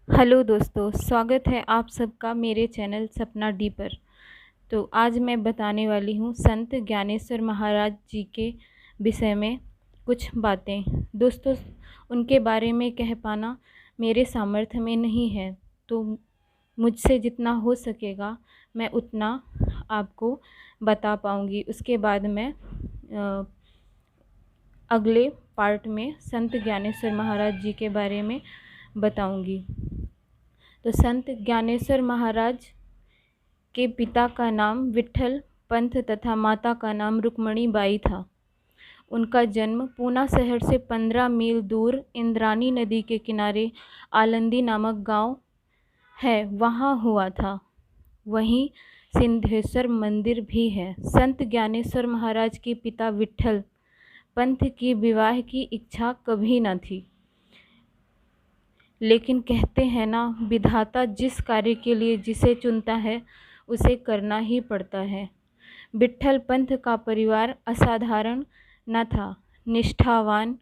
Hello दोस्तों, स्वागत है आप सबका मेरे चैनल सपना डी पर। तो आज मैं बताने वाली हूँ संत ज्ञानेश्वर महाराज जी के विषय में कुछ बातें। दोस्तों, उनके बारे में कह पाना मेरे सामर्थ्य में नहीं है, तो मुझसे जितना हो सकेगा मैं उतना आपको बता पाऊँगी। उसके बाद मैं अगले पार्ट में संत ज्ञानेश्वर महाराज जी के बारे में बताऊँगी। तो संत ज्ञानेश्वर महाराज के पिता का नाम विट्ठल पंत तथा माता का नाम रुक्मणी बाई था। उनका जन्म पूना शहर से 15 मील दूर इंद्रानी नदी के किनारे आलंदी नामक गांव है, वहां हुआ था। वहीं सिद्धेश्वर मंदिर भी है। संत ज्ञानेश्वर महाराज के पिता विट्ठल पंत की विवाह की इच्छा कभी न थी, लेकिन कहते हैं ना, विधाता जिस कार्य के लिए जिसे चुनता है उसे करना ही पड़ता है। विट्ठल पंत का परिवार असाधारण न था। निष्ठावान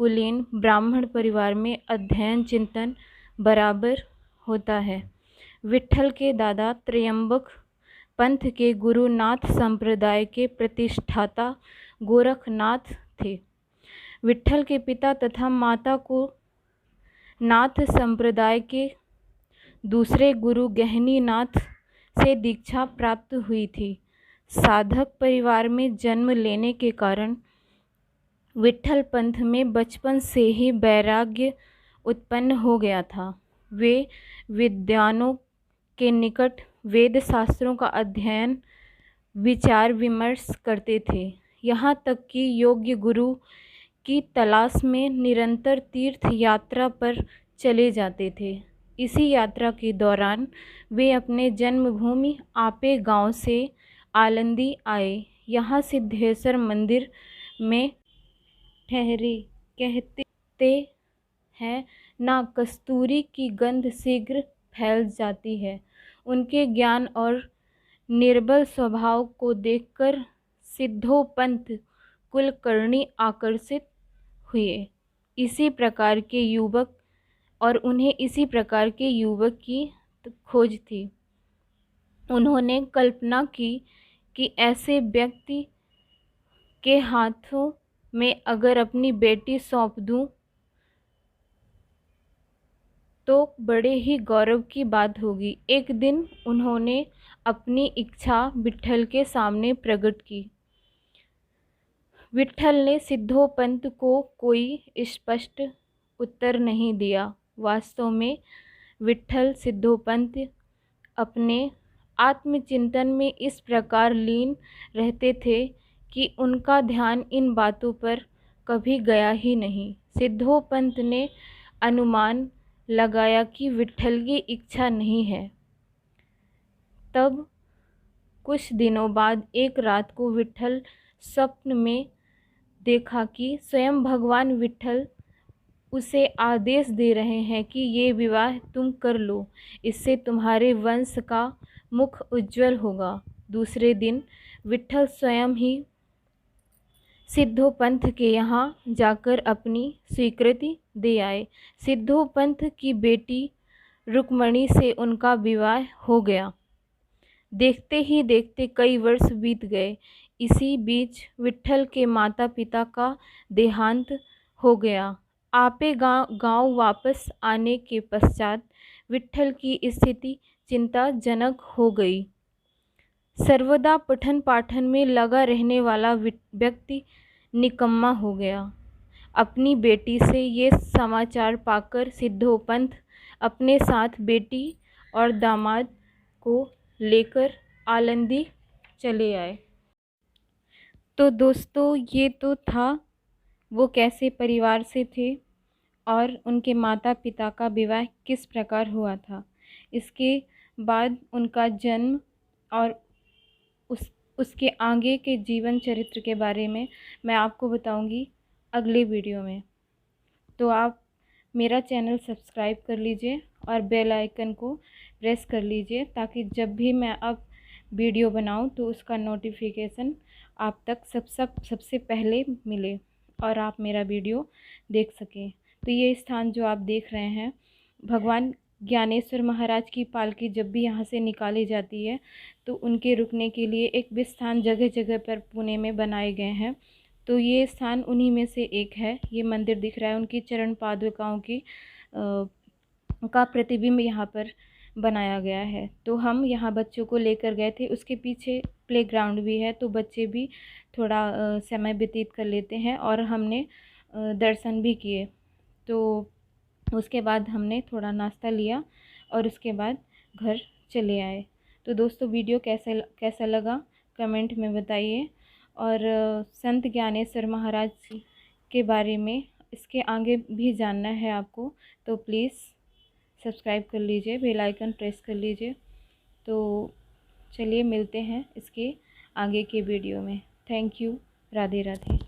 कुलीन ब्राह्मण परिवार में अध्ययन चिंतन बराबर होता है। विट्ठल के दादा त्रयंबक पंथ के गुरुनाथ संप्रदाय के प्रतिष्ठाता गोरखनाथ थे। विट्ठल के पिता तथा माता को नाथ संप्रदाय के दूसरे गुरु गहनी नाथ से दीक्षा प्राप्त हुई थी। साधक परिवार में जन्म लेने के कारण विट्ठल पंथ में बचपन से ही वैराग्य उत्पन्न हो गया था। वे विद्वानों के निकट वेद शास्त्रों का अध्ययन विचार विमर्श करते थे। यहाँ तक कि योग्य गुरु की तलाश में निरंतर तीर्थ यात्रा पर चले जाते थे। इसी यात्रा के दौरान वे अपने जन्मभूमि आपे गांव से आलंदी आए। यहाँ सिद्धेश्वर मंदिर में ठहरे। कहते हैं ना, कस्तूरी की गंध शीघ्र फैल जाती है। उनके ज्ञान और निर्बल स्वभाव को देखकर सिद्धोपंत कुलकर्णी आकर्षित हुए। इसी प्रकार के युवक और उन्हें इसी प्रकार के युवक की खोज थी। उन्होंने कल्पना की कि ऐसे व्यक्ति के हाथों में अगर अपनी बेटी सौंप दूं तो बड़े ही गौरव की बात होगी। एक दिन उन्होंने अपनी इच्छा विट्ठल के सामने प्रकट की। विट्ठल ने सिद्धोपंत को कोई स्पष्ट उत्तर नहीं दिया। वास्तव में विट्ठल सिद्धोपंत अपने आत्मचिंतन में इस प्रकार लीन रहते थे कि उनका ध्यान इन बातों पर कभी गया ही नहीं। सिद्धोपंत ने अनुमान लगाया कि विट्ठल की इच्छा नहीं है। तब कुछ दिनों बाद एक रात को विट्ठल स्वप्न में देखा कि स्वयं भगवान विट्ठल उसे आदेश दे रहे हैं कि ये विवाह तुम कर लो, इससे तुम्हारे वंश का मुख उज्जवल होगा। दूसरे दिन विट्ठल स्वयं ही सिद्धोपंत के यहाँ जाकर अपनी स्वीकृति दे आए। सिद्धोपंत की बेटी रुक्मणी से उनका विवाह हो गया। देखते ही देखते कई वर्ष बीत गए। इसी बीच विट्ठल के माता पिता का देहांत हो गया। आपे गांव वापस आने के पश्चात विट्ठल की स्थिति चिंताजनक हो गई। सर्वदा पठन पाठन में लगा रहने वाला व्यक्ति निकम्मा हो गया। अपनी बेटी से ये समाचार पाकर सिद्धोपंत अपने साथ बेटी और दामाद को लेकर आलंदी चले आए। तो दोस्तों, ये तो था वो कैसे परिवार से थे और उनके माता पिता का विवाह किस प्रकार हुआ था। इसके बाद उनका जन्म और उसके आगे के जीवन चरित्र के बारे में मैं आपको बताऊंगी अगले वीडियो में। तो आप मेरा चैनल सब्सक्राइब कर लीजिए और बेल आइकन को प्रेस कर लीजिए, ताकि जब भी मैं अब वीडियो बनाऊं तो उसका नोटिफिकेशन आप तक सबसे पहले मिले और आप मेरा वीडियो देख सकें। तो ये स्थान जो आप देख रहे हैं, भगवान ज्ञानेश्वर महाराज की पालकी जब भी यहाँ से निकाली जाती है तो उनके रुकने के लिए एक भी स्थान जगह जगह पर पुणे में बनाए गए हैं। तो ये स्थान उन्हीं में से एक है। ये मंदिर दिख रहा है, उनकी चरण पादुकाओं की का प्रतिबिंब यहाँ पर बनाया गया है। तो हम यहाँ बच्चों को लेकर गए थे। उसके पीछे प्लेग्राउंड भी है, तो बच्चे भी थोड़ा समय व्यतीत कर लेते हैं, और हमने दर्शन भी किए। तो उसके बाद हमने थोड़ा नाश्ता लिया और उसके बाद घर चले आए। तो दोस्तों, वीडियो कैसा लगा कमेंट में बताइए। और संत ज्ञानेश्वर महाराज के बारे में इसके आगे भी जानना है आपको तो प्लीज़ सब्सक्राइब कर लीजिए, बेल आइकन प्रेस कर लीजिए। तो चलिए मिलते हैं इसके आगे के वीडियो में। Thank you. राधे राधे।